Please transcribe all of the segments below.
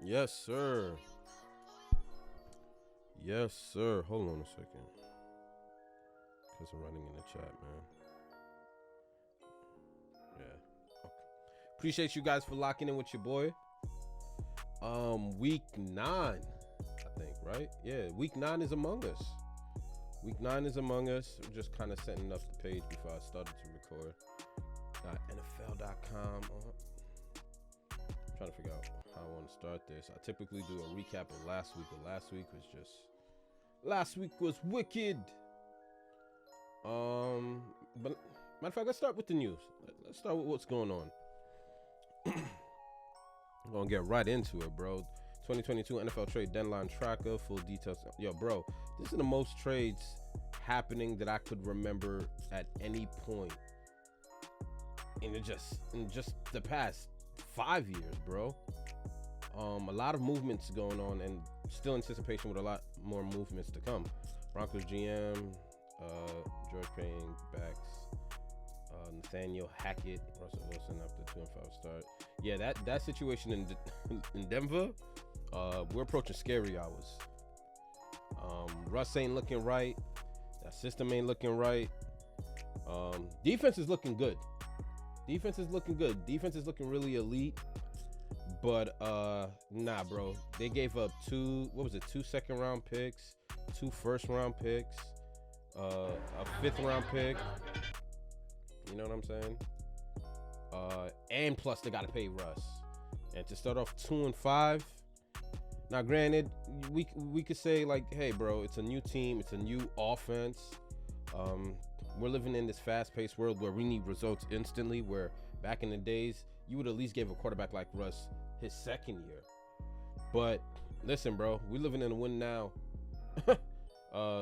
Yes, sir. Yes, sir. Hold on a second. Because I'm running in the chat, man. Yeah. Okay. Appreciate you guys for locking in with your boy. Week 9, I think, right? Yeah, week 9 is among us. Week 9 is among us. I'm just kind of setting up the page before I started to record. NFL.com. Trying to figure out how I want to start this. I typically do a recap of last week, but last week was wicked. But matter of fact, let's start with the news. Let's start with what's going on. I'm gonna get right into it, bro. 2022 NFL trade deadline tracker, full details. Yo, bro, this is the most trades happening that I could remember at any point in just the past 5 years, bro. A lot of movements going on, and still anticipation with a lot more movements to come. Broncos GM, George Payne backs Nathaniel Hackett, Russell Wilson after 2-5 start. Yeah, that situation in Denver, we're approaching scary hours. Russ ain't looking right. That system ain't looking right. Defense is looking good. Defense is looking really elite. But nah, bro. They gave up two second-round picks, 2 first-round picks, a 5th-round pick. You know what I'm saying? And plus they gotta pay Russ. And to start off 2-5. Now, granted, we could say like, hey, bro, it's a new team, it's a new offense. We're living in this fast-paced world where we need results instantly. Where back in the days, you would at least give a quarterback like Russ his second year. But listen, bro, we living in a win now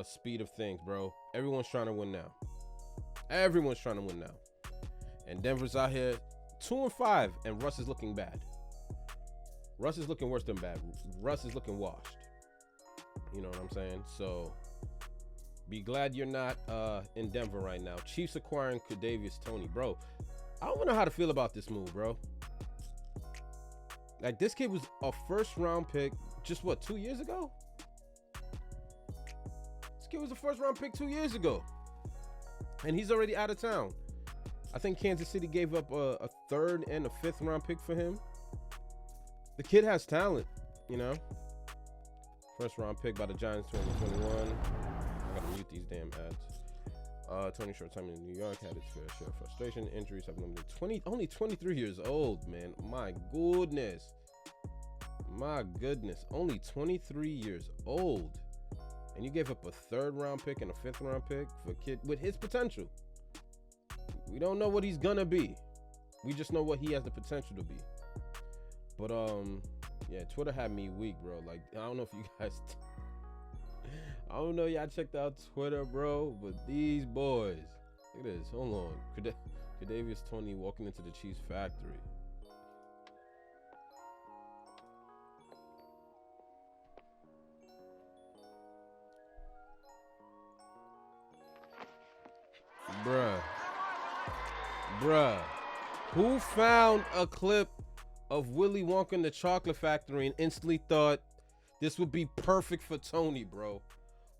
speed of things, bro. Everyone's trying to win now. And Denver's out here 2-5, and Russ is looking bad. Russ is looking worse than bad. Russ is looking washed. You know what I'm saying? So be glad you're not in Denver right now. Chiefs acquiring Kadarius Toney, bro. I don't know how to feel about this move, bro. Like, this kid was a 1st-round pick just 2 years ago? This kid was a 1st-round pick 2 years ago. And he's already out of town. I think Kansas City gave up a 3rd and a 5th-round pick for him. The kid has talent, you know. 1st-round pick by the Giants 2021. I gotta mute these damn ads. Tony short time in New York had its fair share of frustration. Injuries have limited. Only 23 years old, man. My goodness. Only 23 years old. And you gave up a 3rd-round pick and a 5th-round pick for a kid with his potential. We don't know what he's gonna be. We just know what he has the potential to be. But yeah, Twitter had me weak, bro. Like, I don't know if you guys I don't know y'all checked out Twitter, bro, but these boys, look at this. Hold on. Kadarius Toney walking into the Chiefs factory. Bruh. Who found a clip of Willy Wonka in the Chocolate Factory and instantly thought this would be perfect for Toney, bro?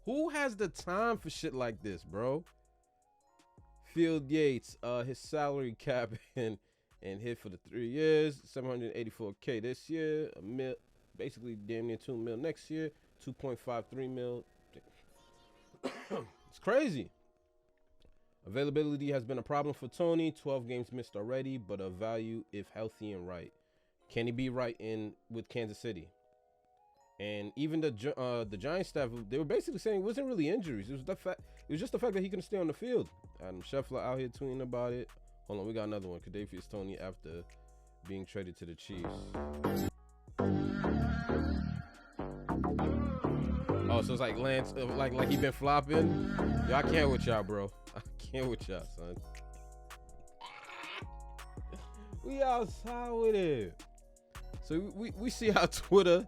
Who has the time for shit like this, bro? Field Yates, his salary cap and hit for the 3 years, $784K this year, basically damn near $2 million next year, $2.53 million. It's crazy. Availability has been a problem for Toney. 12 games missed already, but a value if healthy and right. Can he be right with Kansas City? And even the Giants staff, they were basically saying it wasn't really injuries. It was just the fact that he couldn't stay on the field. Adam Scheffler out here tweeting about it. Hold on, we got another one. Kadarius Toney after being traded to the Chiefs. Oh, so it's like Lance, like he been flopping. Yo, I can't with y'all, bro. I can't with y'all, son. We outside with it. So we see how Twitter.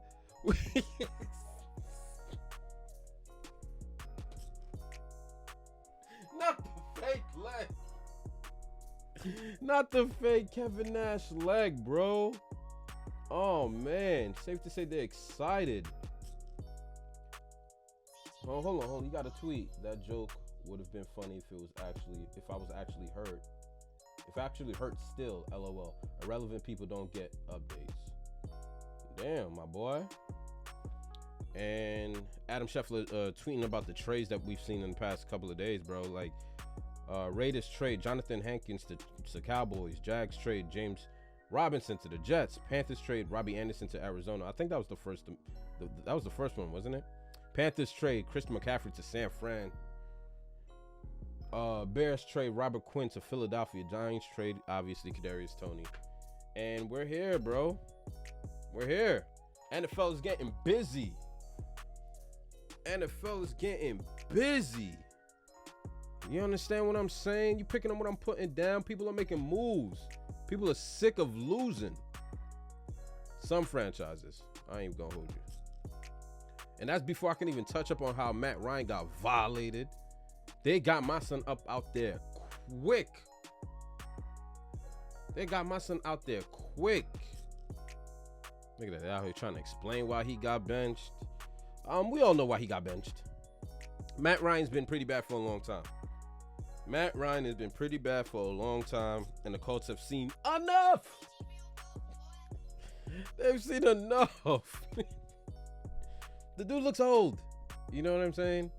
Not the fake leg. Not the fake Kevin Nash leg, bro. Oh man, safe to say they're excited. Oh, hold on. You got a tweet. That joke would have been funny if I was actually hurt. If I actually hurt still, LOL. Irrelevant people don't get updates. Damn, my boy. And Adam Scheffler tweeting about the trades that we've seen in the past couple of days, bro. Like, Raiders trade Jonathan Hankins to Cowboys. Jags trade James Robinson to the Jets. Panthers trade Robbie Anderson to Arizona. I think that was the first. That was the first one, wasn't it? Panthers trade Christian McCaffrey to San Fran. Bears trade Robert Quinn to Philadelphia. Giants trade, obviously, Kadarius Toney. And we're here, bro. We're here. NFL is getting busy. NFL is getting busy. You understand what I'm saying? You picking up what I'm putting down. People are making moves. People are sick of losing. Some franchises. I ain't gonna hold you. And that's before I can even touch up on how Matt Ryan got violated. They got my son up out there quick. Look at that, out here trying to explain why he got benched. We all know why he got benched. Matt Ryan's been pretty bad for a long time. And the Colts have seen enough. They've seen enough. The dude looks old. You know what I'm saying?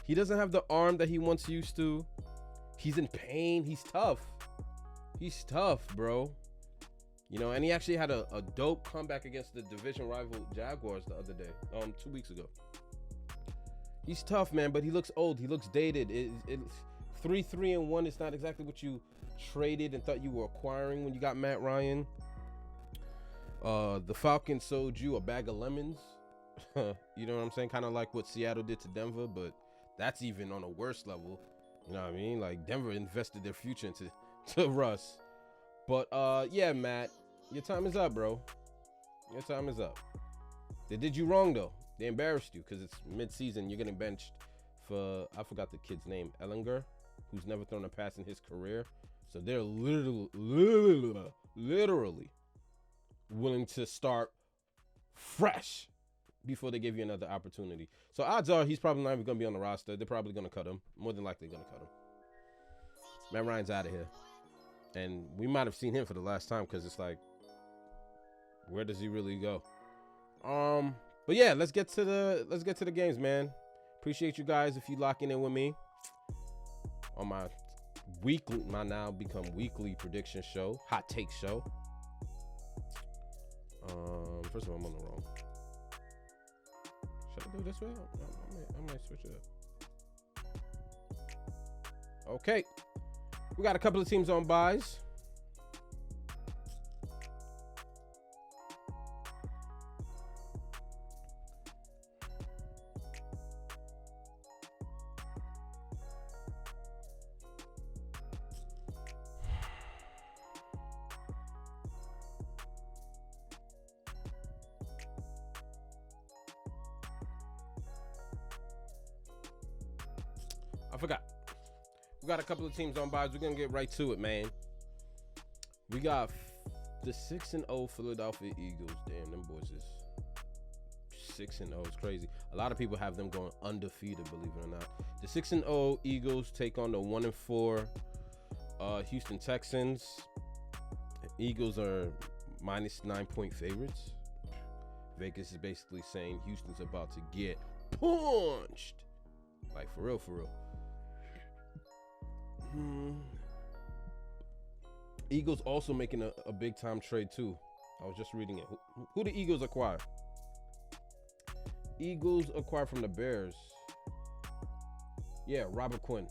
He doesn't have the arm that he once used to. He's in pain. He's tough. Bro. You know, and he actually had a dope comeback against the division rival Jaguars the other day, 2 weeks ago. He's tough, man, but he looks old. He looks dated. 3-3-1 is not exactly what you traded and thought you were acquiring when you got Matt Ryan. The Falcons sold you a bag of lemons. You know what I'm saying? Kind of like what Seattle did to Denver, but that's even on a worse level. You know what I mean? Like, Denver invested their future into Russ. But yeah, Matt, your time is up, bro. Your time is up. They did you wrong, though. They embarrassed you because it's mid-season. You're getting benched for, I forgot the kid's name, Ellinger, who's never thrown a pass in his career. So they're literally willing to start fresh before they give you another opportunity. So odds are he's probably not even going to be on the roster. They're probably going to cut him. More than likely going to cut him. Matt Ryan's out of here. And we might have seen him for the last time because it's like, where does he really go? But yeah, let's get to the games, man. Appreciate you guys if you locking in with me on my now become weekly prediction show, hot take show. First of all, I'm on the wrong. Should I do it this way? I might switch it up. Okay. We got a couple of teams on buys. I forgot. We got a couple of teams on buys. We're going to get right to it, man. We got the 6-0 Philadelphia Eagles. Damn, them boys is 6-0. It's crazy. A lot of people have them going undefeated, believe it or not. The 6-0 Eagles take on the 1-4 Houston Texans. Eagles are minus 9-point favorites. Vegas is basically saying Houston's about to get punched. Like, for real, for real. Eagles also making a big time trade too. I was just reading it. Who the Eagles acquire? Eagles acquire from the Bears. Yeah, Robert Quinn.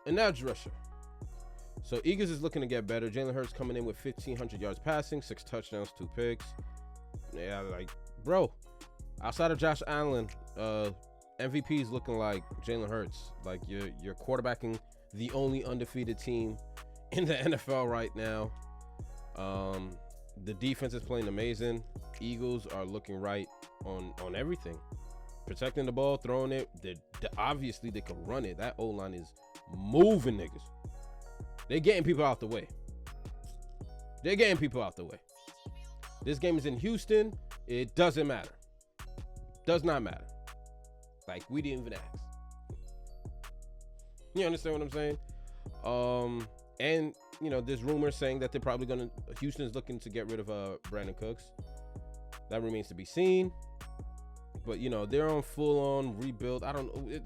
An edge rusher. So Eagles is looking to get better. Jalen Hurts coming in with 1,500 yards passing, 6 touchdowns, 2 picks. Yeah, like, bro, outside of Josh Allen, MVP is looking like Jalen Hurts. Like, you're quarterbacking the only undefeated team in the NFL right now. The defense is playing amazing. Eagles are looking right on everything. Protecting the ball, throwing it. Obviously, they can run it. That O-line is moving niggas. They're getting people out the way. They're getting people out the way. This game is in Houston. It doesn't matter. Does not matter. Like, we didn't even ask. You understand what I'm saying? And, you know, there's rumors saying that they're probably going to, Houston's looking to get rid of Brandon Cooks. That remains to be seen. But, you know, they're on full-on rebuild. I don't know.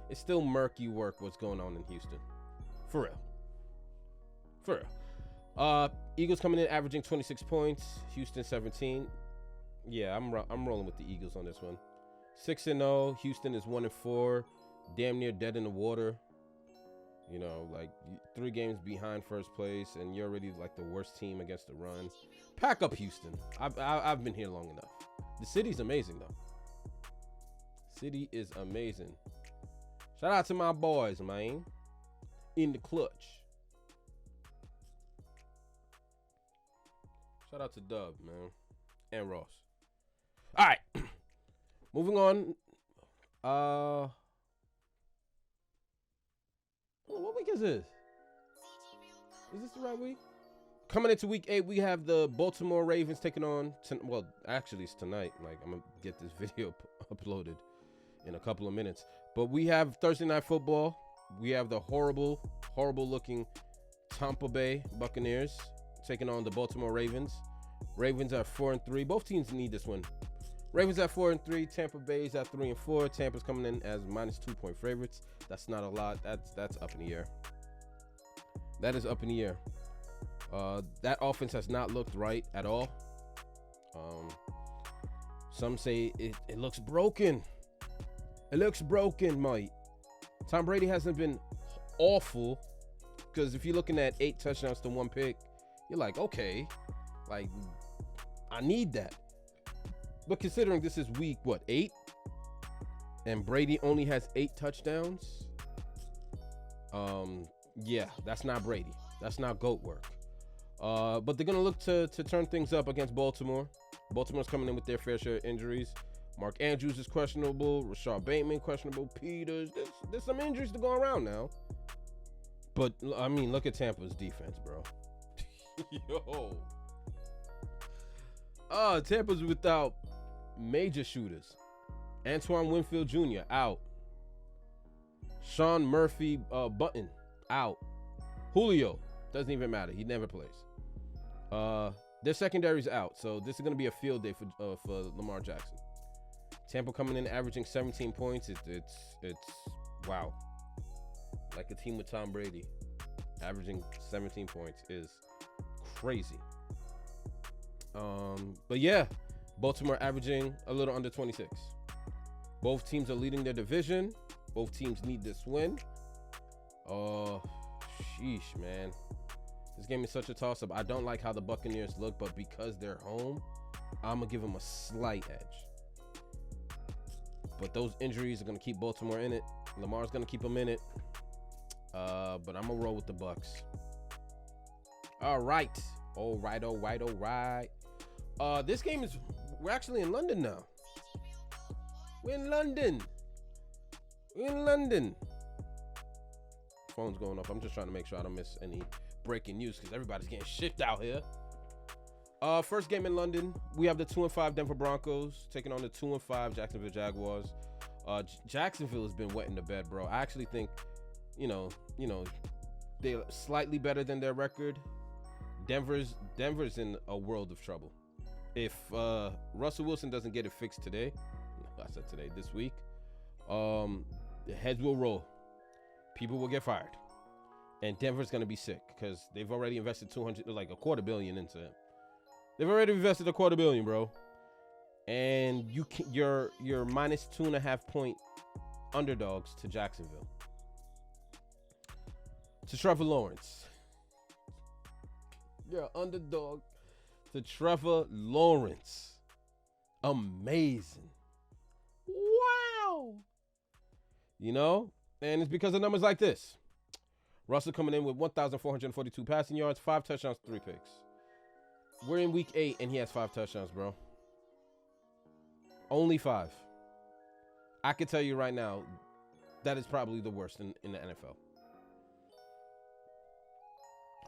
It's still murky work what's going on in Houston. For real. For real. Eagles coming in averaging 26 points. Houston 17. Yeah, I'm rolling with the Eagles on this one. 6-0. Houston is 1-4. Damn near dead in the water. You know, like 3 games behind first place, and you're already like the worst team against the run. Pack up Houston. I've been here long enough. The city's amazing though. City is amazing. Shout out to my boys, man. In the clutch. Shout out to Dub, man. And Ross. All right. Moving on. What week is this? Is this the right week? Coming into week 8, we have the Baltimore Ravens taking on, well, actually it's tonight. Like, I'm going to get this video uploaded in a couple of minutes. But we have Thursday Night Football. We have the horrible looking Tampa Bay Buccaneers taking on the Baltimore Ravens. Ravens are 4-3. Both teams need this one. Ravens at 4-3. Tampa Bay's at 3-4. Tampa's coming in as -2-point favorites. That's not a lot. That's up in the air. That is up in the air. That offense has not looked right at all. Some say it looks broken. It looks broken, mate. Tom Brady hasn't been awful, because if you're looking at 8 touchdowns to 1 pick, you're like, okay, like, I need that. But considering this is week, 8? And Brady only has 8 touchdowns. Yeah, that's not Brady. That's not GOAT work. But they're going to look to turn things up against Baltimore. Baltimore's coming in with their fair share of injuries. Mark Andrews is questionable. Rashad Bateman questionable. Peters. There's some injuries to go around now. But, I mean, look at Tampa's defense, bro. Yo. Tampa's without major shooters. Antoine Winfield Jr. out. Sean Murphy Button out. Julio doesn't even matter. He never plays. Their secondary's out, so this is going to be a field day for Lamar Jackson. Tampa coming in averaging 17 points. It's wow. Like a team with Tom Brady averaging 17 points is crazy. But yeah, Baltimore averaging a little under 26. Both teams are leading their division. Both teams need this win. Sheesh, man. This game is such a toss-up. I don't like how the Buccaneers look, but because they're home, I'm going to give them a slight edge. But those injuries are going to keep Baltimore in it. Lamar's going to keep them in it. But I'm going to roll with the Bucs. All right. All right. This game is, we're actually in London now. We're in London. Phone's going off. I'm just trying to make sure I don't miss any breaking news because everybody's getting shipped out here. First game in London, we have the 2-5 Denver Broncos taking on the 2-5 Jacksonville Jaguars. Jacksonville has been wet in the bed, bro. I actually think, you know, they're slightly better than their record. Denver's in a world of trouble. If Russell Wilson doesn't get it fixed today, this week, the heads will roll. People will get fired. And Denver's going to be sick because they've already invested $250 million into him. They've already invested $250 million, bro. And you're -2.5 point underdogs to Jacksonville. To Trevor Lawrence. You're an underdog to Trevor Lawrence. Amazing. Wow. You know? And it's because of numbers like this. Russell coming in with 1,442 passing yards, 5 touchdowns, 3 picks. We're in week 8, and he has 5 touchdowns, bro. Only 5. I can tell you right now, that is probably the worst in the NFL.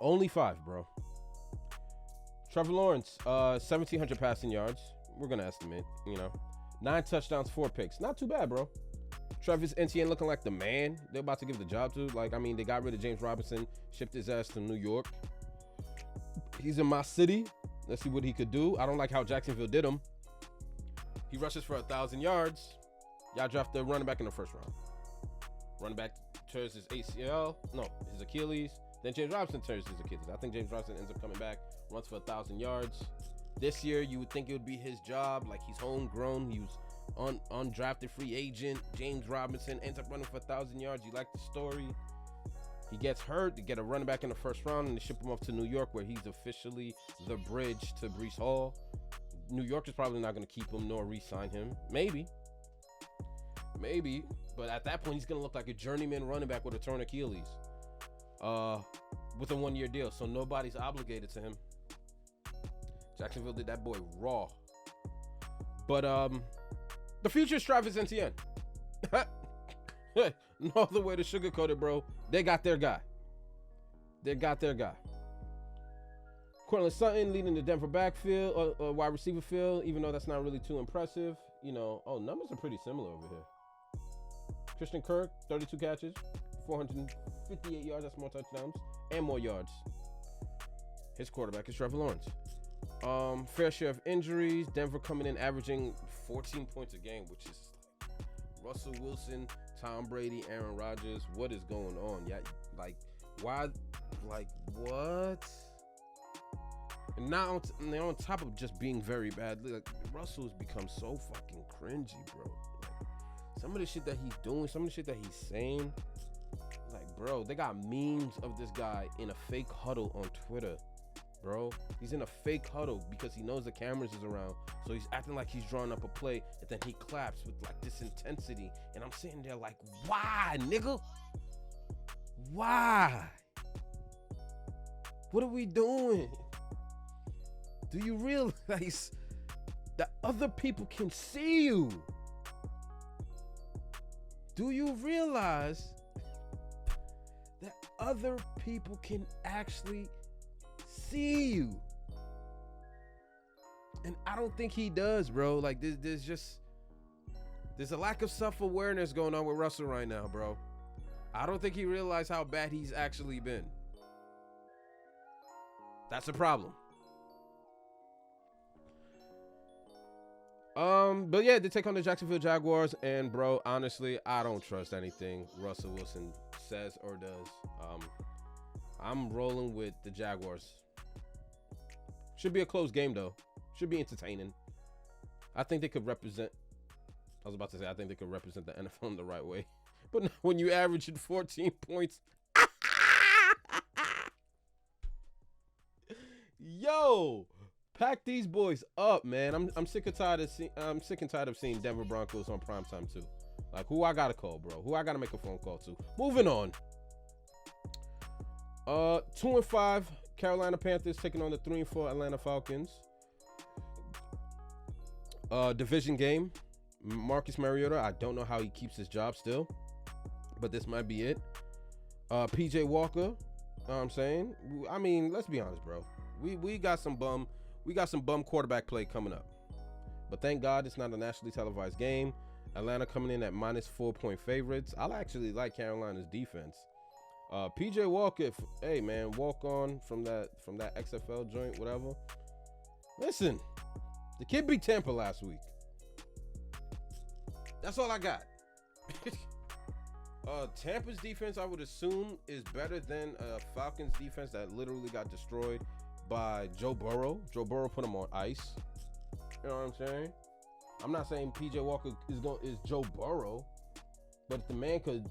Only 5, bro. Trevor Lawrence, 1,700 passing yards. We're going to estimate, 9 touchdowns, 4 picks. Not too bad, bro. Travis Etienne looking like the man they're about to give the job to. They got rid of James Robinson, shipped his ass to New York. He's in my city. Let's see what he could do. I don't like how Jacksonville did him. He rushes for 1,000 yards. Y'all draft the running back in the first round. Running back tears his ACL. No, his Achilles. Then James Robinson tears his Achilles. I think James Robinson ends up coming back, runs for 1,000 yards. This year, you would think it would be his job. Like, he's homegrown. He was undrafted free agent. James Robinson ends up running for 1,000 yards. You like the story. He gets hurt. They get a running back in the first round, and they ship him off to New York, where he's officially the bridge to Breece Hall. New York is probably not going to keep him nor re-sign him. Maybe. But at that point, he's going to look like a journeyman running back with a torn Achilles. With a 1-year deal, so nobody's obligated to him. Jacksonville did that boy raw. But the future is Travis Etienne. No other way to sugarcoat it, bro. They got their guy. Cortland Sutton leading the Denver backfield, wide receiver field, even though that's not really too impressive. Numbers are pretty similar over here. Christian Kirk, 32 catches, 458 yards, that's more touchdowns, and more yards. His quarterback is Trevor Lawrence. Fair share of injuries. Denver coming in averaging 14 points a game, which is Russell Wilson, Tom Brady, Aaron Rodgers. What is going on? Yeah, why? What? And now they're on top of just being very bad. Russell's become so fucking cringy, bro. Some of the shit that he's doing, some of the shit that he's saying, bro, they got memes of this guy in a fake huddle on Twitter, bro. He's in a fake huddle because he knows the cameras is around, so he's acting like he's drawing up a play, and then he claps with this intensity, and I'm sitting there like, why, nigga? Why? What are we doing? Do you realize that other people can see you? Do you realize that other people can actually see you? And I don't think he does, bro. There's a lack of self-awareness going on with Russell right now, bro. I don't think he realized how bad he's actually been. That's a problem. But yeah, they take on the Jacksonville Jaguars, and bro, honestly, I don't trust anything Russell Wilson says or does. I'm rolling with the Jaguars. Should be a close game though. Should be entertaining. I think they could represent. I was about to say I think they could represent the NFL in the right way, but when you average 14 points, yo. Pack these boys up, man. I'm sick and tired of seeing Denver Broncos on primetime too. Who I gotta call, bro? Who I gotta make a phone call to? Moving on. 2-5 Carolina Panthers taking on the 3-4 Atlanta Falcons. Division game. Marcus Mariota. I don't know how he keeps his job still, but this might be it. PJ Walker. Know what I'm saying? I mean, let's be honest, bro. We got some bum quarterback play coming up. But thank God it's not a nationally televised game. Atlanta coming in at -4-point favorites. I actually like Carolina's defense. PJ Walker, hey man, walk on from that XFL joint, whatever. Listen, the kid beat Tampa last week. That's all I got. Tampa's defense, I would assume, is better than Falcons defense that literally got destroyed by Joe Burrow. Joe Burrow put him on ice. You know what I'm saying? I'm not saying PJ Walker is Joe Burrow, but if the man could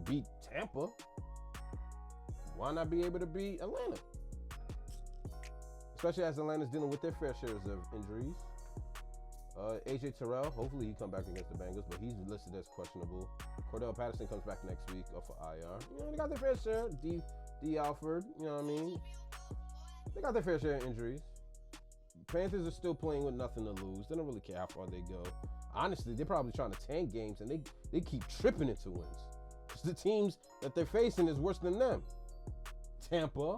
beat Tampa, why not be able to beat Atlanta? Especially as Atlanta's dealing with their fair shares of injuries. AJ Terrell, hopefully he come back against the Bengals, but he's listed as questionable. Cordell Patterson comes back next week off of IR. They got their fair share. D. Alford, you know what I mean? They got their fair share of injuries. Panthers are still playing with nothing to lose. They don't really care how far they go. Honestly, they're probably trying to tank games, and they keep tripping into wins. Because the teams that they're facing is worse than them. Tampa.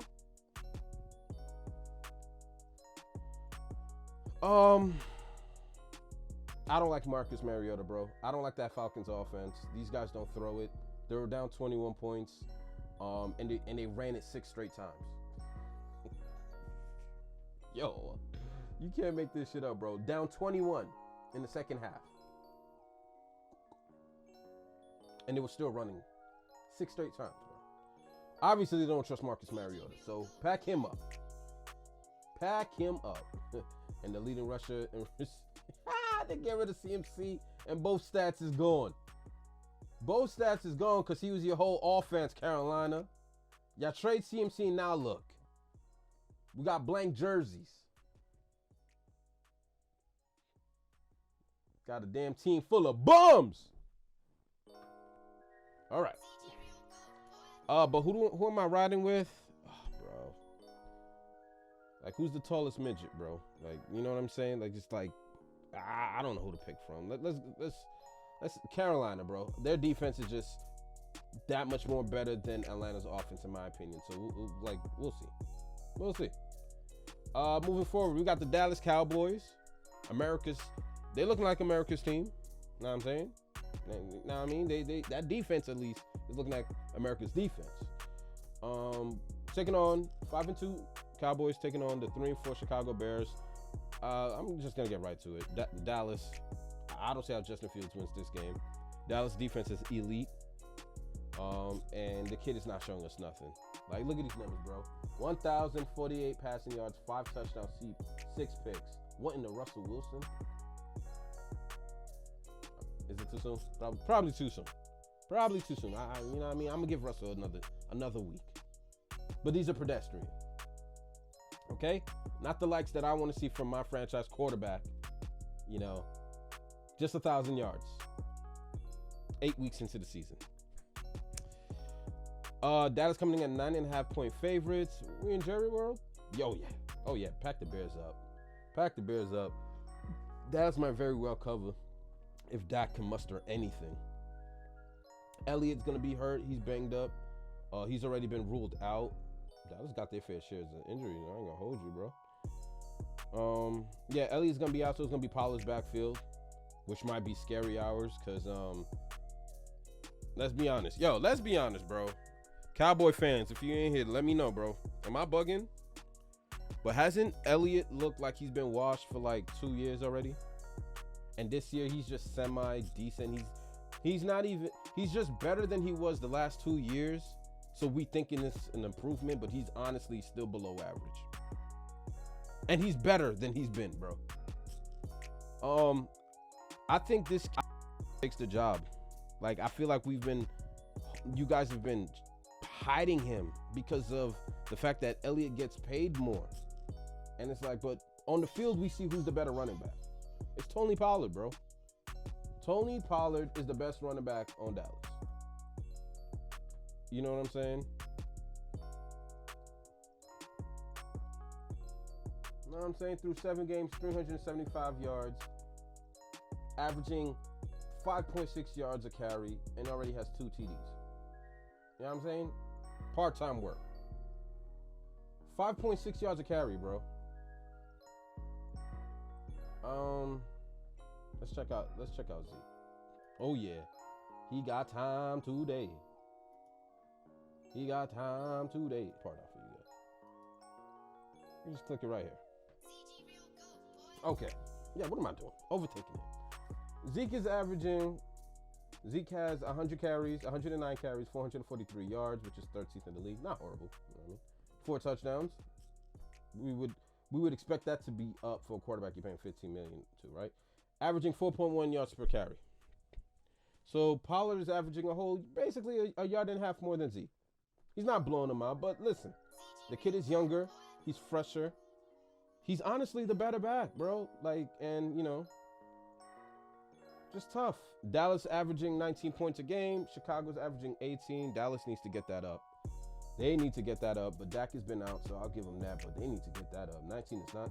Um, I don't like Marcus Mariota, bro. I don't like that Falcons offense. These guys don't throw it. They were down 21 points, and they ran it 6 straight times. Yo, you can't make this shit up, bro. Down 21 in the second half, and they were still running 6 straight times, bro. Obviously, they don't trust Marcus Mariota, so pack him up. Pack him up. And the leading rusher, they get rid of CMC, and both stats is gone. Both stats is gone because he was your whole offense, Carolina. Y'all trade CMC, now look. We got blank jerseys. Got a damn team full of bums. All right. But who am I riding with? Like, who's the tallest midget, bro? Like, you know what I'm saying? Like, just like, I don't know who to pick from. Let's Carolina, bro. Their defense is just that much more better than Atlanta's offense, in my opinion. So, we'll see. We'll see. Moving forward, we got the Dallas Cowboys. They looking like America's team. Know what I'm saying? Know what I mean? They that defense, at least, is looking like America's defense. Taking on 5-2 Cowboys, taking on the 3-4 Chicago Bears. I'm just gonna get right to it. Dallas. I don't see how Justin Fields wins this game. Dallas defense is elite, and the kid is not showing us nothing. Like, look at these numbers, bro. 1,048 passing yards, 5 touchdowns, 6 picks. What in the Russell Wilson? Is it too soon? Probably too soon. Probably too soon. You know what I mean? I'm gonna give Russell another week. But these are pedestrian. Okay? Not the likes that I want to see from my franchise quarterback. You know, just 1,000 yards. 8 weeks into the season. Dallas coming in at 9.5-point favorites. We in Jerry World? Yo, yeah. Oh, yeah. Pack the Bears up. Pack the Bears up. Dallas might very well cover if Dak can muster anything. Elliott's going to be hurt. He's banged up. He's already been ruled out. Dallas got their fair shares of injuries. I ain't going to hold you, bro. Yeah, Elliott's going to be out, so it's going to be Pollard's backfield, which might be scary hours because, let's be honest. Yo, let's be honest, bro. Cowboy fans, if you ain't here, let me know, bro. Am I bugging? But hasn't Elliott looked like he's been washed for like 2 years already? And this year, he's just semi-decent. He's not even, he's just better than he was the last 2 years. So we thinking it's an improvement, but he's honestly still below average. And he's better than he's been, bro. I think this takes the job. Like, I feel like you guys have been hiding him because of the fact that Elliott gets paid more. And it's like, but on the field, we see who's the better running back. It's Tony Pollard, bro. Tony Pollard is the best running back on Dallas. You know what I'm saying? You know what I'm saying? Through 7 games, 375 yards, averaging 5.6 yards a carry, and already has 2 TDs. You know what I'm saying? Part-time work. 5.6 yards a carry, bro. Let's check out Zeke. Oh yeah. He got time today. He got time today. Part out for you guys. You just click it right here. Okay. Yeah, what am I doing? Overtaking it. Zeke has 100 carries, 109 carries, 443 yards, which is 13th in the league. Not horrible. You know what I mean? 4 touchdowns. We would expect that to be up for a quarterback you're paying $15 million to, right? Averaging 4.1 yards per carry. So Pollard is averaging basically a yard and a half more than Zeke. He's not blowing him out, but listen, the kid is younger. He's fresher. He's honestly the better back, bro. Like, and you know, just tough. Dallas averaging 19 points a game. Chicago's averaging 18. Dallas needs to get that up. They need to get that up, but Dak has been out, so I'll give them that, but they need to get that up. 19 is not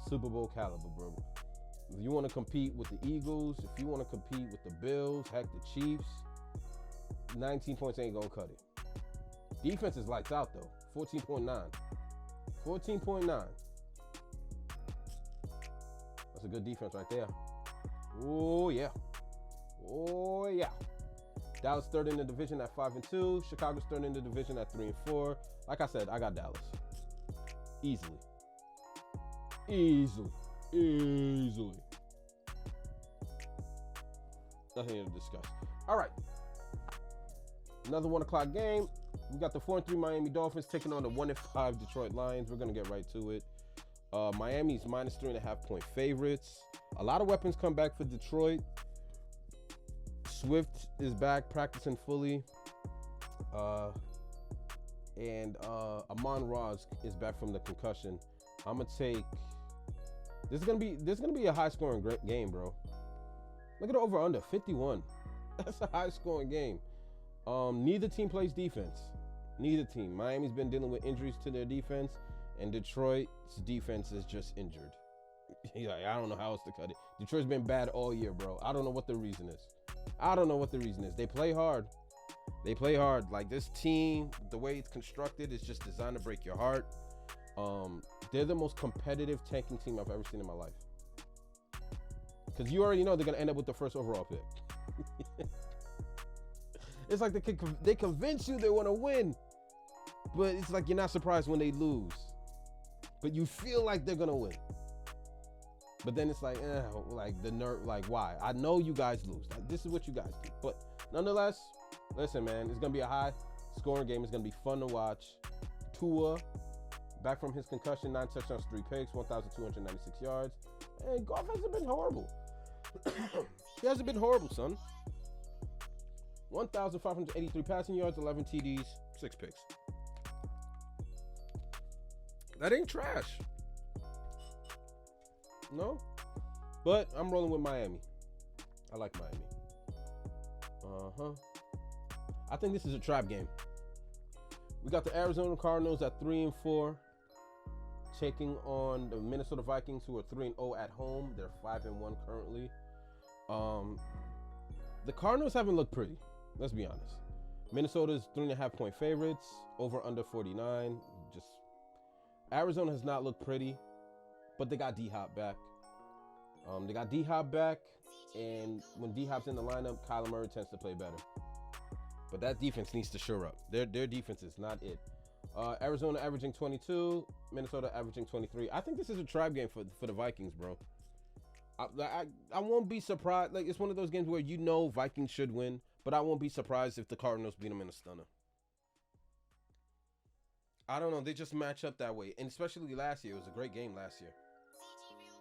Super Bowl caliber, bro. If you want to compete with the Eagles, if you want to compete with the Bills, heck, the Chiefs, 19 points ain't going to cut it. Defense is lights out, though. 14.9. 14.9. a good defense right there. Oh, yeah. Oh, yeah. Dallas third in the division at 5-2. Chicago's third in the division at 3-4. Like I said, I got Dallas. Easily. Nothing to discuss. All right. Another 1 o'clock game. We got the 4-3 Miami Dolphins taking on the 1-5 Detroit Lions. We're going to get right to it. Miami's -3.5-point favorites. A lot of weapons come back for Detroit. Swift is back practicing fully. And Amon-Ra is back from the concussion. I'm gonna take. This is gonna be a high-scoring game, bro. Look at the over/under 51. That's a high-scoring game. Neither team plays defense. Neither team. Miami's been dealing with injuries to their defense, and Detroit's defense is just injured. Like, I don't know how else to cut it. Detroit's been bad all year, bro. I don't know what the reason is. They play hard. Like, this team, the way it's constructed, is just designed to break your heart. They're the most competitive tanking team I've ever seen in my life. Because you already know they're going to end up with the first overall pick. It's like they convince you they want to win. But it's like you're not surprised when they lose. But you feel like they're going to win. But then it's like, like the nerve, like, why? I know you guys lose. Like, this is what you guys do. But nonetheless, listen, man, it's going to be a high-scoring game. It's going to be fun to watch. Tua, back from his concussion, 9 touchdowns, 3 picks, 1,296 yards. And Goff hasn't been horrible. He hasn't been horrible, son. 1,583 passing yards, 11 TDs, 6 picks. That ain't trash. No? But I'm rolling with Miami. I like Miami. I think this is a trap game. We got the Arizona Cardinals at 3-4, taking on the Minnesota Vikings, who are 3-0 at home. They're 5-1 currently. The Cardinals haven't looked pretty. Let's be honest. Minnesota's 3.5-point favorites, over under 49. Just Arizona has not looked pretty, but they got D-Hop back. And when D-Hop's in the lineup, Kyler Murray tends to play better. But that defense needs to shore up. Their defense is not it. Arizona averaging 22, Minnesota averaging 23. I think this is a trap game for the Vikings, bro. I won't be surprised. Like, it's one of those games where you know Vikings should win, but I won't be surprised if the Cardinals beat them in a stunner. I don't know. They just match up that way. And especially last year. It was a great game last year.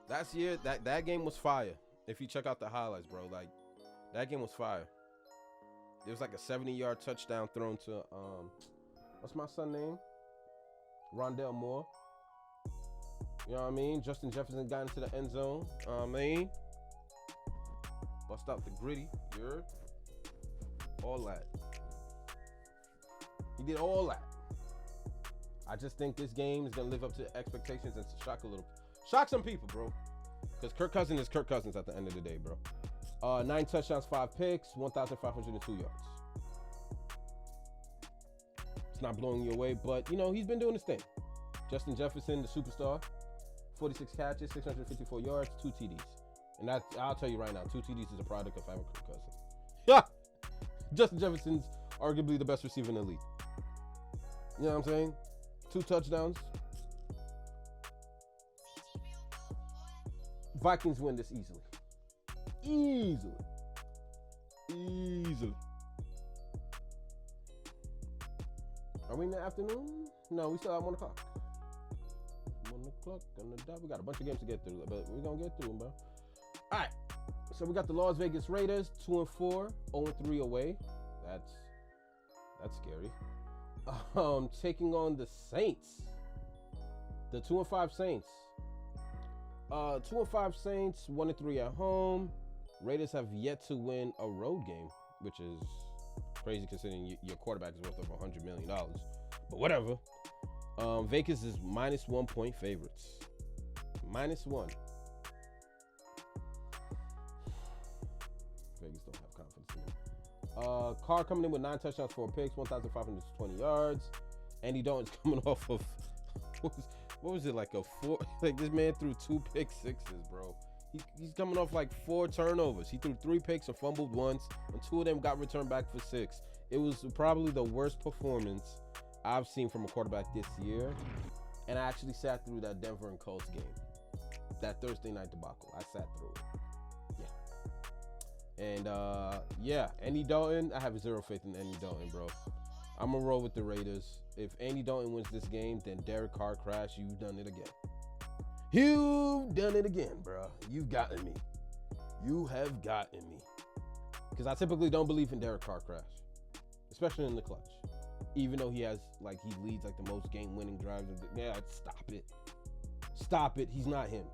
Last year, that game was fire. If you check out the highlights, bro. Like, that game was fire. There was like a 70-yard touchdown thrown to, what's my son's name? Rondell Moore. You know what I mean? Justin Jefferson got into the end zone. Bust out the gritty. You heard? All that. He did all that. I just think this game is going to live up to expectations and shock some people, bro. Because Kirk Cousins is Kirk Cousins at the end of the day, bro. 9 touchdowns, 5 picks, 1,502 yards. It's not blowing you away, but, you know, he's been doing his thing. Justin Jefferson, the superstar, 46 catches, 654 yards, 2 TDs. And that, I'll tell you right now, 2 TDs is a product of having Kirk Cousins. Yeah! Justin Jefferson's arguably the best receiver in the league. You know what I'm saying? 2 touchdowns. Vikings win this easily. Easily. Are we in the afternoon? No, we still have 1 o'clock. 1 o'clock on the dot. We got a bunch of games to get through, but we're going to get through them, bro. All right. So we got the Las Vegas Raiders, 2-4, 0-3 away. That's scary. Taking on the Saints. The 2-5 Saints. 2-5 Saints, 1-3 at home. Raiders have yet to win a road game, which is crazy considering your quarterback is worth over $100 million. But whatever. Vegas is -1 point favorites. -1. Vegas don't have confidence in them. Carr coming in with 9 touchdowns, 4 picks, 1,520 yards. Andy Dalton's coming off of what was it, like a 4? Like, this man threw 2 pick sixes, bro. He's coming off like 4 turnovers. He threw 3 picks and fumbled once, and 2 of them got returned back for 6. It was probably the worst performance I've seen from a quarterback this year. And I actually sat through that Denver and Colts game. That Thursday night debacle. I sat through it. Yeah. And yeah, Andy Dalton, I have 0 faith in Andy Dalton, bro. I'm gonna roll with the Raiders. If Andy Dalton wins this game, then Derek Carr crash. You've done it again. You've done it again, bro. You've gotten me. You have gotten me. Because I typically don't believe in Derek Carr crash, especially in the clutch. Even though he has, like, he leads like the most game-winning drives. Yeah, stop it. Stop it. He's not him.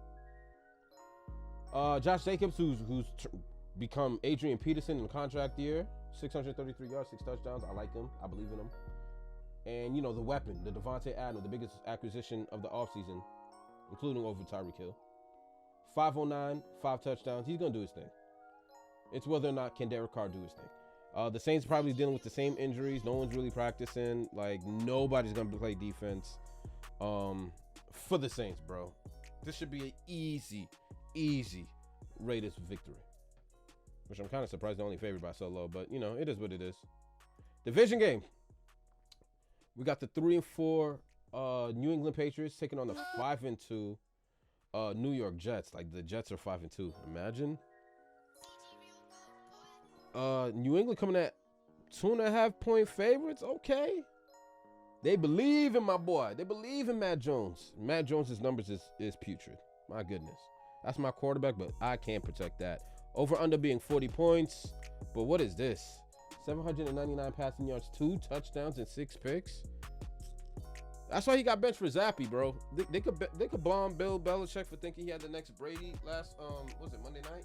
Josh Jacobs, who's become Adrian Peterson in the contract year, 633 yards, 6 touchdowns. I like him. I believe in him. And, you know, the weapon, the Devontae Adams, the biggest acquisition of the offseason, including over Tyreek Hill. 509, 5 touchdowns. He's going to do his thing. It's whether or not can Derek Carr do his thing. The Saints probably dealing with the same injuries. No one's really practicing. Like, nobody's going to play defense for the Saints, bro. This should be an easy Raiders victory. Which I'm kind of surprised they're only favored by so low. But, you know, it is what it is. Division game. We got the 3-4 New England Patriots taking on the 5-2 New York Jets. Like, the Jets are 5-2. Imagine. New England coming at 2.5-point favorites. Okay. They believe in my boy. They believe in Matt Jones. Matt Jones's numbers is putrid. My goodness. That's my quarterback, but I can't protect that. Over under being 40 points. But what is this? 799 passing yards, 2 touchdowns, and 6 picks. That's why he got benched for Zappy, bro. They could bomb Bill Belichick for thinking he had the next Brady last was it Monday night?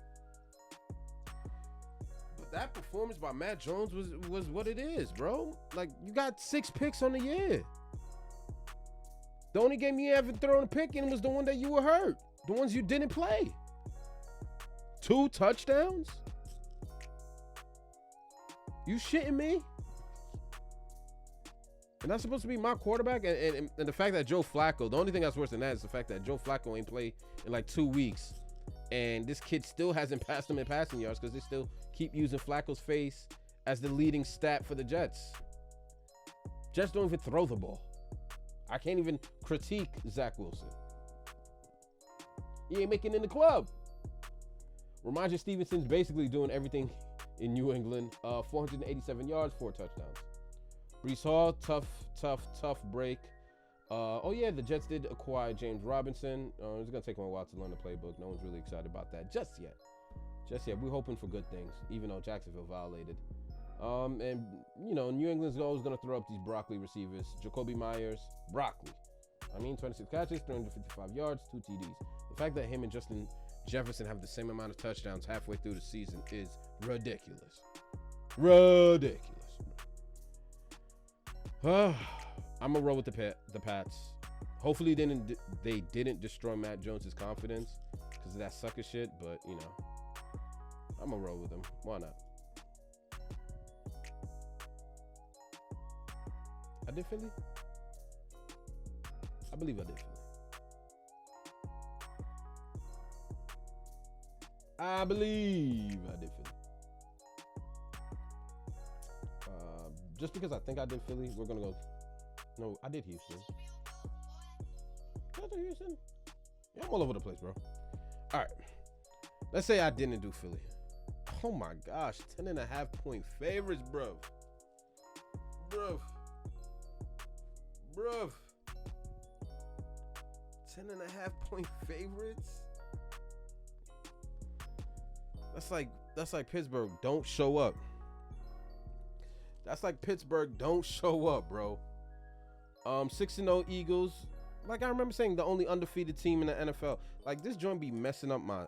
But that performance by Matt Jones was what it is, bro. Like, you got 6 picks on the year. The only game you haven't thrown a pick in was the one that you were hurt. The ones you didn't play. 2 touchdowns? You shitting me? And that's supposed to be my quarterback? And the fact that Joe Flacco, the only thing that's worse than that is the fact that Joe Flacco ain't played in like 2 weeks. And this kid still hasn't passed him in passing yards because they still keep using Flacco's face as the leading stat for the Jets. Jets don't even throw the ball. I can't even critique Zach Wilson. He ain't making it in the club. Ramondre Stevenson's basically doing everything in New England. 487 yards, 4 touchdowns. Breece Hall, tough break. Oh yeah, the Jets did acquire James Robinson. It's gonna take him a while to learn the playbook. No one's really excited about that just yet. We're hoping for good things, even though Jacksonville violated. And you know, New England's always gonna throw up these broccoli receivers. Jacoby Myers, broccoli. 26 catches, 355 yards, 2 TDs. The fact that him and Justin Jefferson have the same amount of touchdowns halfway through the season is ridiculous. Ridiculous. I'm gonna roll with the Pats. Hopefully they didn't destroy Matt Jones's confidence because of that sucker shit. But you know, I'm gonna roll with them. Why not? I did Philly. I believe I did Philly. I believe I did Philly. Just because I think I did Philly, we're going to go. No, I did Houston. Did I do Houston? Yeah, I'm all over the place, bro. All right. Let's say I didn't do Philly. Oh, my gosh. 10.5-point favorites, bro. Bro. 10.5-point favorites? That's like Pittsburgh. Don't show up. That's like Pittsburgh. Don't show up, bro. 6-0 Eagles. Like I remember saying, the only undefeated team in the NFL. Like this joint be messing up my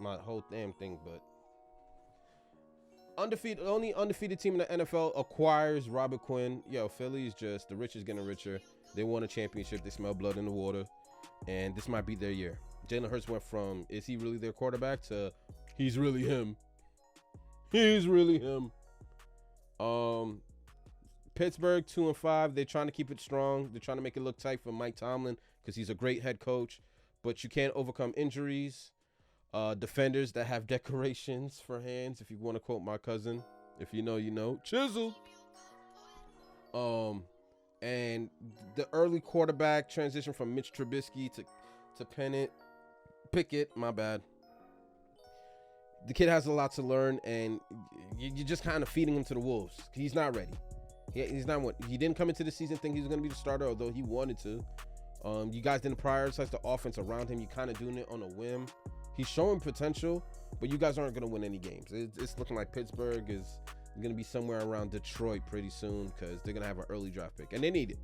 whole damn thing. But the only undefeated team in the NFL acquires Robert Quinn. Yo, Philly's just the rich is getting richer. They won a championship. They smell blood in the water, and this might be their year. Jalen Hurts went from is he really their quarterback to he's really him. He's really him. Pittsburgh 2-5. They're trying to keep it strong. They're trying to make it look tight for Mike Tomlin because he's a great head coach, but you can't overcome injuries. Defenders that have decorations for hands, if you want to quote my cousin. If you know, you know. Chisel. And the early quarterback transition from Mitch Trubisky to Pickett, my bad. The kid has a lot to learn, and you're just kind of feeding him to the wolves. He's not ready. He's not. He didn't come into the season thinking he was going to be the starter, although he wanted to. You guys didn't prioritize the offense around him. You kind of doing it on a whim. He's showing potential, but you guys aren't going to win any games. It's looking like Pittsburgh is going to be somewhere around Detroit pretty soon because they're going to have an early draft pick, and they need it.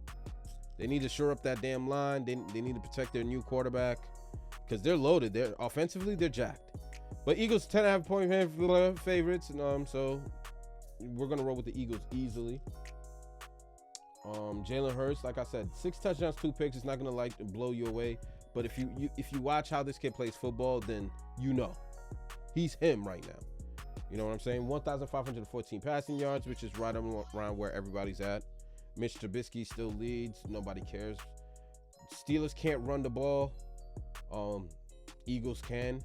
They need to shore up that damn line. They need to protect their new quarterback because they're loaded. They're offensively, they're jacked. But Eagles 10.5 point favorites, and so we're gonna roll with the Eagles easily. Jalen Hurts, like I said, 6 touchdowns, 2 picks. It's not gonna blow you away. But if you watch how this kid plays football, then you know he's him right now. You know what I'm saying? 1,514 passing yards, which is right around where everybody's at. Mitch Trubisky still leads. Nobody cares. Steelers can't run the ball. Eagles can.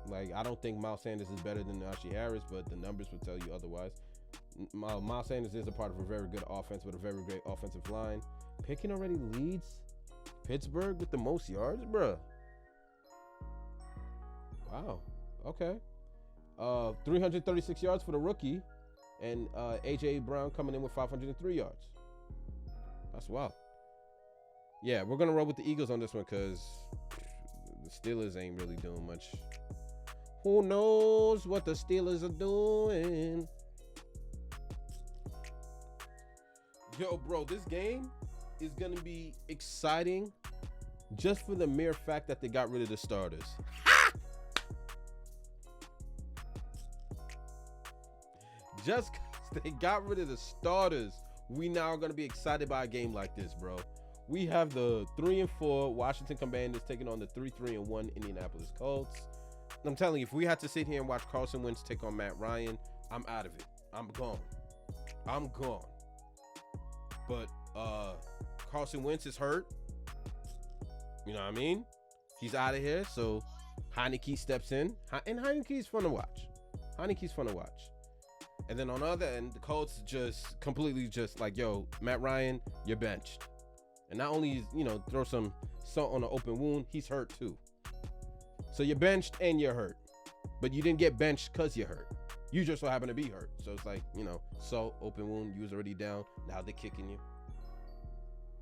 Like, I don't think Miles Sanders is better than Najee Harris, but the numbers would tell you otherwise. Miles Sanders is a part of a very good offense with a very great offensive line. Pickett already leads Pittsburgh with the most yards, bruh. Wow. Okay. 336 yards for the rookie, and A.J. Brown coming in with 503 yards. That's wild. Yeah, we're going to roll with the Eagles on this one because the Steelers ain't really doing much. Who knows what the Steelers are doing? Yo, bro, this game is going to be exciting just for the mere fact that they got rid of the starters. Just because they got rid of the starters, we now are going to be excited by a game like this, bro. We have the 3-4 Washington Commanders taking on the 3-1 Indianapolis Colts. I'm telling you, if we had to sit here and watch Carson Wentz take on Matt Ryan, I'm out of it. I'm gone. But Carson Wentz is hurt. You know what I mean? He's out of here, so Heineke steps in. And Heineke's fun to watch. And then on the other end, the Colts just completely just like, yo, Matt Ryan, you're benched. And not only, throw some salt on an open wound, he's hurt too. So you're benched and you're hurt. But you didn't get benched because you're hurt. You just so happen to be hurt. So it's like, salt, open wound, you was already down. Now they're kicking you.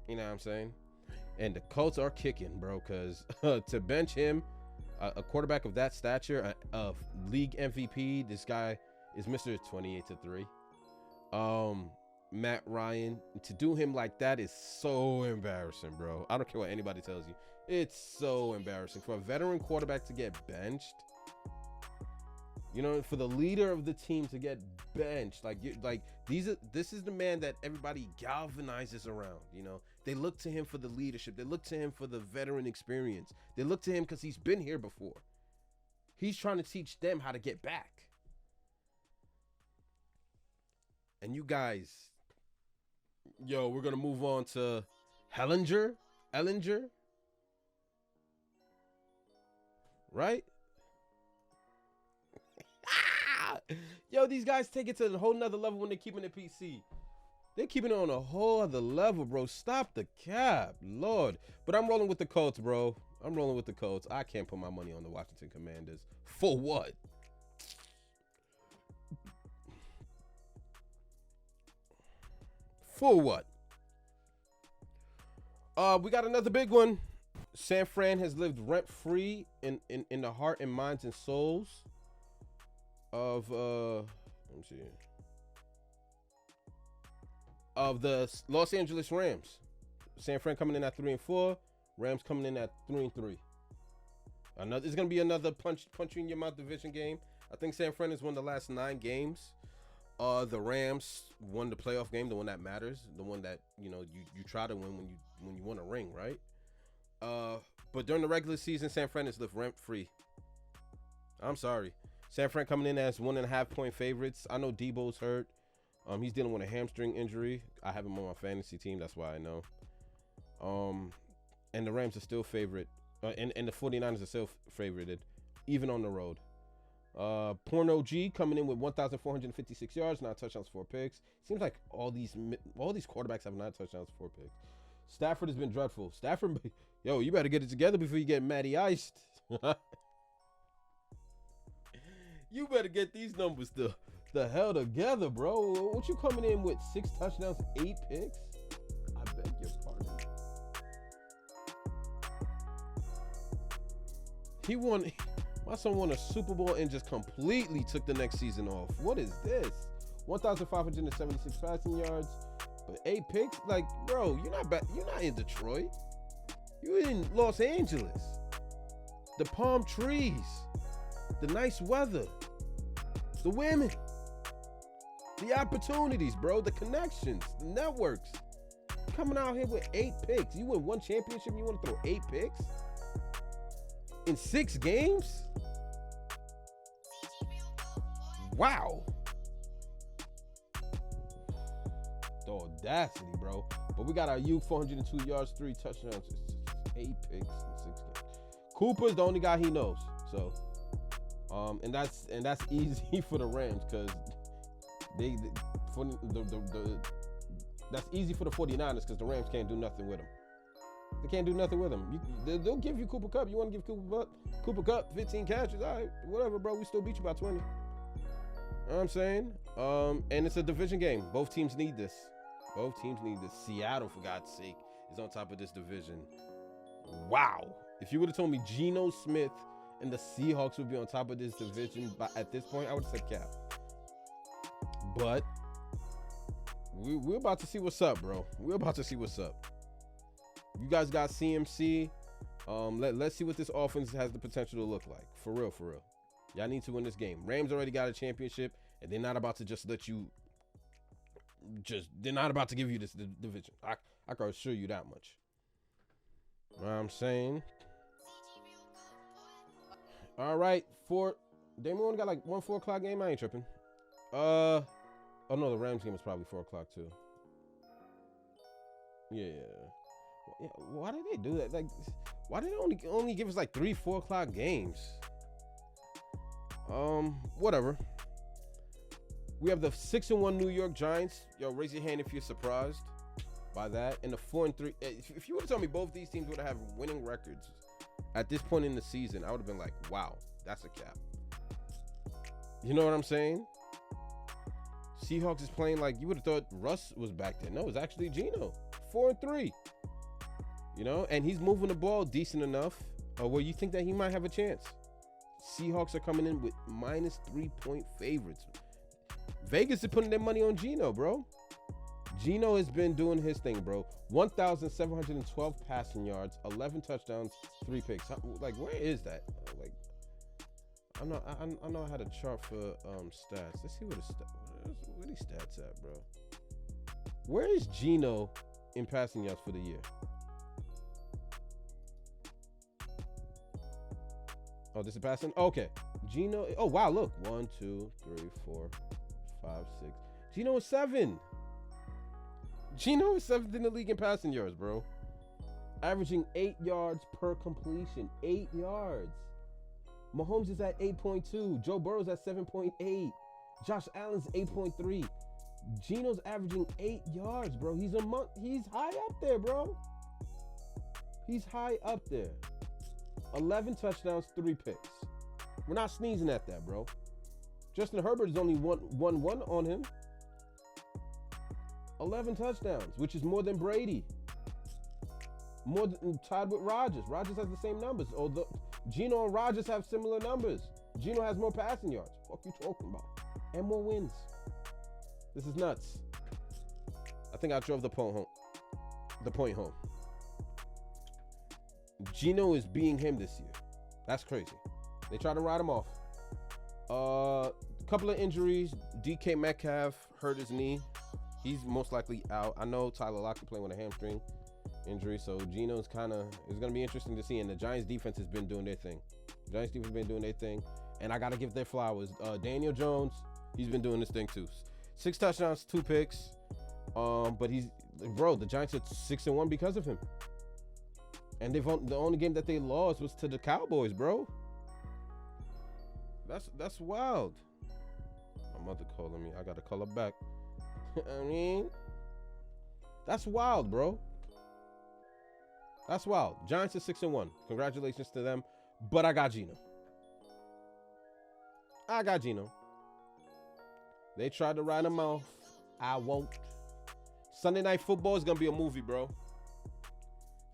You know what I'm saying? And the Colts are kicking, bro, because to bench him, a quarterback of that stature, a league MVP, this guy is Mr. 28-3. Matt Ryan, to do him like that is so embarrassing, bro. I don't care what anybody tells you. It's so embarrassing for a veteran quarterback to get benched. For the leader of the team to get benched, this is the man that everybody galvanizes around. They look to him for the leadership. They look to him for the veteran experience. They look to him because he's been here before. He's trying to teach them how to get back. And you guys, we're gonna move on to Ellinger, right? Yo, these guys take it to a whole nother level when they're keeping it PC. They're keeping it on a whole other level, bro. Stop the cap, Lord. But I'm rolling with the Colts, bro. I can't put my money on the Washington Commanders. For what? We got another big one. San Fran has lived rent-free in the heart and minds and souls of let me see, of the Los Angeles Rams. San Fran coming in at 3-4, Rams coming in at 3-3. It's gonna be another punch you in your mouth division game. I think San Fran has won the last 9 games. The Rams won the playoff game, the one that matters, the one that you try to win when you win a ring, right? But during the regular season, San Fran has lived rent free. I'm sorry, San Fran coming in as 1.5 point favorites. I know Debo's hurt. He's dealing with a hamstring injury. I have him on my fantasy team, that's why I know. And the Rams are still favorite, and the 49ers are still favorited even on the road. Porno G coming in with 1,456 yards, 9 touchdowns, 4 picks. Seems like all these quarterbacks have 9 touchdowns, 4 picks. Stafford has been dreadful. Stafford, yo, you better get it together before you get Matty iced. You better get these numbers the hell together, bro. What you coming in with 6 touchdowns, 8 picks? I beg your pardon. My son won a Super Bowl and just completely took the next season off. What is this? 1,576 passing yards, but 8 picks? Like, bro, you're not in Detroit. You're in Los Angeles. The palm trees, the nice weather, the women, the opportunities, bro, the connections, the networks. Coming out here with 8 picks. You win 1 championship and you want to throw 8 picks? In 6 games? Wow. The audacity, bro. But we got our Ayuk, 402 yards, 3 touchdowns, 8 picks in 6 games. Cooper's the only guy he knows. So, and that's easy for the Rams because that's easy for the 49ers because the Rams can't do nothing with him. They can't do nothing with him. They'll give you Cooper Kupp. You want to give Cooper Kupp 15 catches? All right, whatever, bro. We still beat you by 20. You know what I'm saying? And it's a division game. Both teams need this. Both teams need this. Seattle, for God's sake, is on top of this division. Wow. If you would have told me Geno Smith and the Seahawks would be on top of this division at this point, I would have said cap. But we're about to see what's up, bro. We're about to see what's up. You guys got CMC. Let's see what this offense has the potential to look like. For real, for real. Y'all need to win this game. Rams already got a championship, and they're not about to just let you. They're not about to give you this division. I can assure you that much. You know what I'm saying? All right, Damon only got like 1 4 o'clock game. I ain't tripping. Oh no, the Rams game was probably 4 o'clock too. Yeah. Why did they do that? Like, why did they only give us like 3 4 o'clock games? Whatever. We have the 6-1 New York Giants. Yo, raise your hand if you're surprised by that. And the 4-3. If you would have told me both these teams would have winning records at this point in the season, I would have been like, wow, that's a cap. You know what I'm saying? Seahawks is playing like you would have thought Russ was back there. No, it's actually Geno. 4-3. You know, and he's moving the ball decent enough where you think that he might have a chance. Seahawks are coming in with -3-point favorites. Vegas is putting their money on Geno, bro. Geno has been doing his thing, bro. 1,712 passing yards, 11 touchdowns, 3 picks. Like, where is that? Like, I know I had a chart for stats. Let's see where these stats at, bro. Where is Geno in passing yards for the year? Oh, this is passing? Okay. Geno. Oh, wow. Look. 1, 2, 3, 4, 5, 6. Geno is 7. Geno is 7th in the league in passing yards, bro. Averaging 8 yards per completion. 8 yards. Mahomes is at 8.2. Joe Burrow's at 7.8. Josh Allen's 8.3. Geno's averaging 8 yards, bro. He's high up there, bro. He's high up there. 11 touchdowns, 3 picks. We're not sneezing at that, bro. Justin Herbert is only 1 on him. 11 touchdowns, which is more than Brady. More than tied with Rodgers. Rodgers has the same numbers. Although Geno and Rodgers have similar numbers. Geno has more passing yards. What you talking about? And more wins. This is nuts. I think I drove the point home. Geno is being him this year. That's crazy. They try to ride him off. Couple of injuries. DK Metcalf hurt his knee. He's most likely out. I know Tyler Lockett playing with a hamstring injury, so Geno's it's going to be interesting to see. And the Giants defense has been doing their thing. And I got to give their flowers. Daniel Jones, he's been doing this thing too. 6 touchdowns, 2 picks. But the Giants are 6-1 because of him. And the only game that they lost was to the Cowboys, bro. That's wild. My mother calling me. I gotta call her back. I mean, that's wild, bro. That's wild. Giants are 6-1. Congratulations to them. But I got Geno. They tried to ride him off. I won't. Sunday Night Football is gonna be a movie, bro.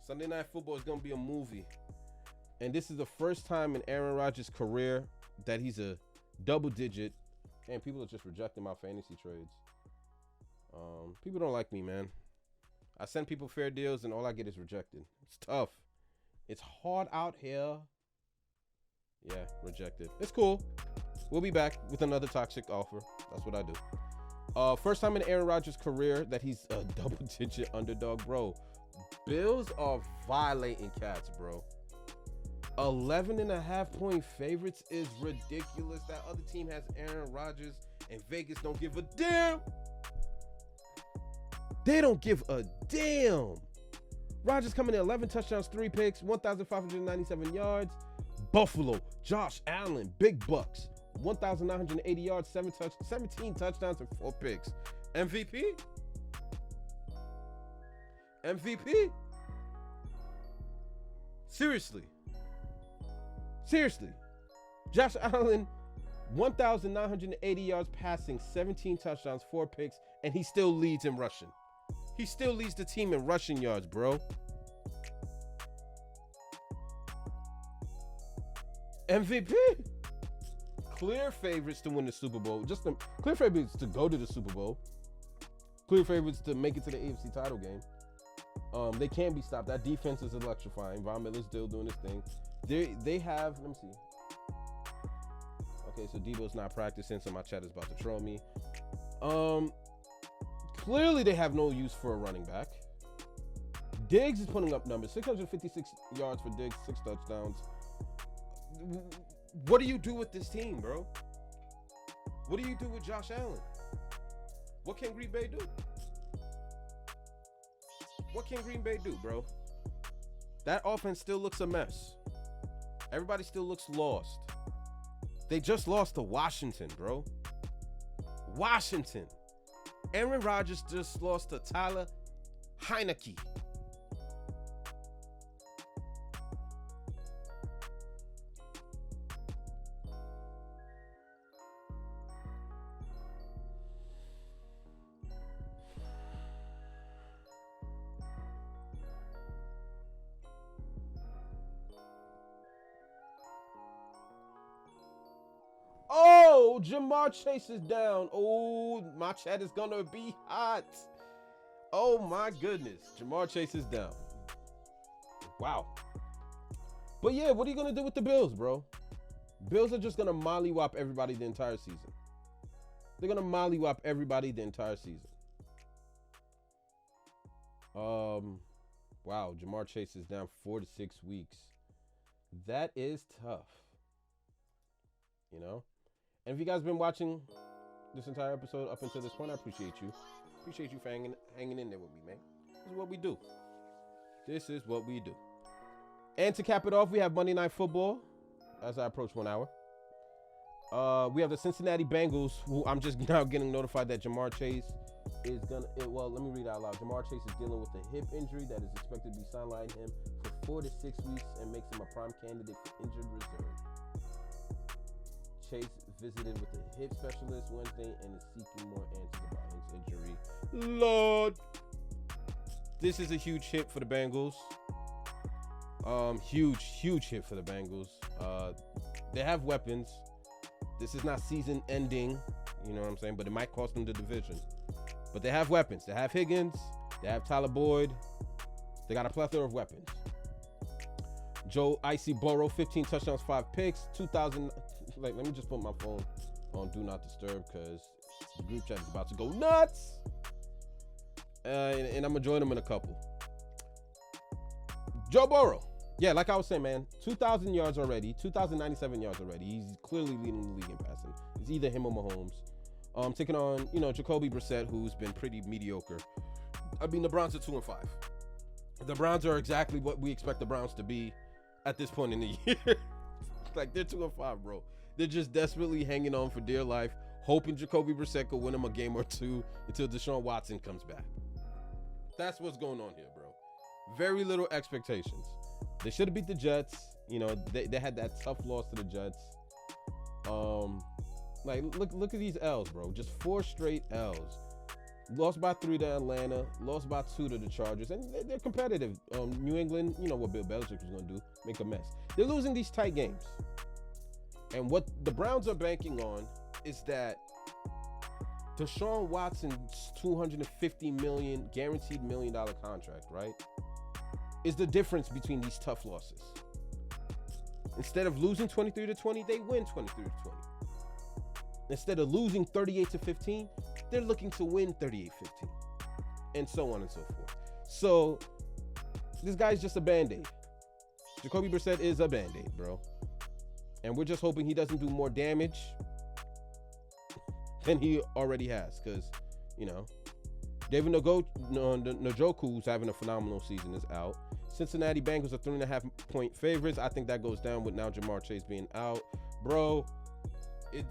Sunday Night Football is gonna be a movie. And this is the first time in Aaron Rodgers' career that he's a double digit. And people are just rejecting my fantasy trades. People don't like me, man. I send people fair deals and all I get is rejected. It's tough. It's hard out here. Yeah, rejected. It's cool. We'll be back with another toxic offer. That's what I do. First time in Aaron Rodgers' career that he's a double-digit underdog, bro. Bills are violating cats, bro. 11.5-point favorites is ridiculous. That other team has Aaron Rodgers, and Vegas don't give a damn. They don't give a damn. Rodgers coming in 11 touchdowns, 3 picks, 1,597 yards. Buffalo, Josh Allen, big bucks, 1,980 yards, 17 touchdowns, and 4 picks. MVP? Seriously. Josh Allen, 1,980 yards passing, 17 touchdowns, 4 picks, and he still leads in rushing. He still leads the team in rushing yards, bro. MVP? Clear favorites to win the Super Bowl. Clear favorites to go to the Super Bowl. Clear favorites to make it to the AFC title game. They can't be stopped. That defense is electrifying. Von Miller's still doing his thing. They have, let me see. Okay, so Debo's not practicing, so my chat is about to troll me. Clearly they have no use for a running back. Diggs is putting up numbers. 656 yards for Diggs, 6 touchdowns. What do you do with this team, bro? What do you do with Josh Allen? What can Green Bay do? What can Green Bay do, bro? That offense still looks a mess. Everybody still looks lost. They just lost to Washington, bro. Washington. Aaron Rodgers just lost to Tyler Heineke. Oh, Jamar Chase is down. Oh, my chat is gonna be hot. Oh my goodness, Jamar Chase is down. Wow. But yeah, what are you gonna do with the Bills, bro? Bills are just gonna mollywop everybody the entire season. They're gonna mollywop everybody the entire season. Wow, Jamar Chase is down 4 to 6 weeks. That is tough. You know? And if you guys been watching this entire episode up until this point, I appreciate you. Appreciate you for hanging in there with me, man. This is what we do. This is what we do. And to cap it off, we have Monday Night Football as I approach 1 hour. We have the Cincinnati Bengals, who I'm just now getting notified that Jamar Chase is well, let me read it out loud. Jamar Chase is dealing with a hip injury that is expected to be sidelined him for 4 to 6 weeks and makes him a prime candidate for injured reserve. Chase visited with a hip specialist Wednesday and is seeking more answers about his injury. Lord, this is a huge hit for the Bengals. Huge hit for the Bengals. They have weapons. This is not season ending, you know what I'm saying? But it might cost them the division. But they have weapons. They have Higgins. They have Tyler Boyd. They got a plethora of weapons. Joe Icy Burrow, 15 touchdowns, 5 picks, 2,000. Let me just put my phone on Do Not Disturb because the group chat is about to go nuts. And I'm going to join them in a couple. Joe Burrow. Yeah, like I was saying, man, 2,000 yards already, 2,097 yards already. He's clearly leading the league in passing. It's either him or Mahomes. Taking on, Jacoby Brissett, who's been pretty mediocre. I mean, the Browns are 2-5. The Browns are exactly what we expect the Browns to be at this point in the year. Like, they're 2-5, bro. They're just desperately hanging on for dear life, hoping Jacoby Brissett will win them a game or two until Deshaun Watson comes back. That's what's going on here, bro. Very little expectations. They should have beat the Jets. You know, they had that tough loss to the Jets. Like, look at these L's, bro. Just 4 straight L's. Lost by 3 to Atlanta. Lost by 2 to the Chargers. And they're competitive. New England, you know what Bill Belichick was going to do. Make a mess. They're losing these tight games. And what the Browns are banking on is that Deshaun Watson's $250 million guaranteed $1 million contract, right, is the difference between these tough losses. Instead of losing 23-20, they win 23-20. Instead of losing 38-15, they're looking to win 38-15, and so on and so forth. So this guy's just a Band-Aid. Jacoby Brissett is a Band-Aid, bro. And we're just hoping he doesn't do more damage than he already has, because, you know, David Njoku, who's having a phenomenal season, is out. Cincinnati Bengals are 3.5-point favorites. I think that goes down with now Jamar Chase being out. Bro,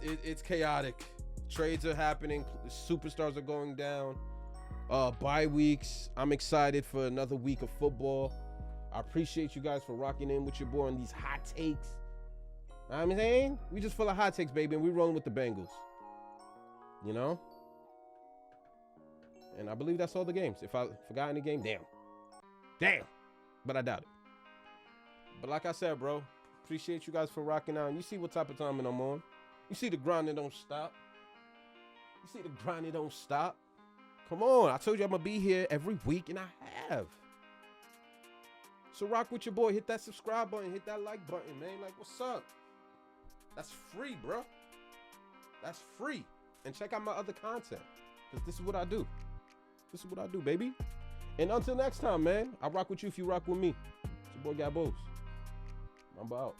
it's chaotic. Trades are happening. Superstars are going down. Bye weeks. I'm excited for another week of football. I appreciate you guys for rocking in with your boy on these hot takes. Know what I'm saying? We just full of hot takes, baby, and we rolling with the Bengals. You know? And I believe that's all the games. If I forgot any game, damn. But I doubt it. But like I said, bro, appreciate you guys for rocking out. You see what type of timing I'm on. You see the grinding don't stop. You see the grinding don't stop. Come on. I told you I'm going to be here every week, and I have. So rock with your boy. Hit that subscribe button. Hit that like button, man. Like, what's up? That's free, bro. That's free. And check out my other content, because this is what I do. This is what I do, baby. And until next time, man, I rock with you if you rock with me. It's your boy Gabos. I'm out.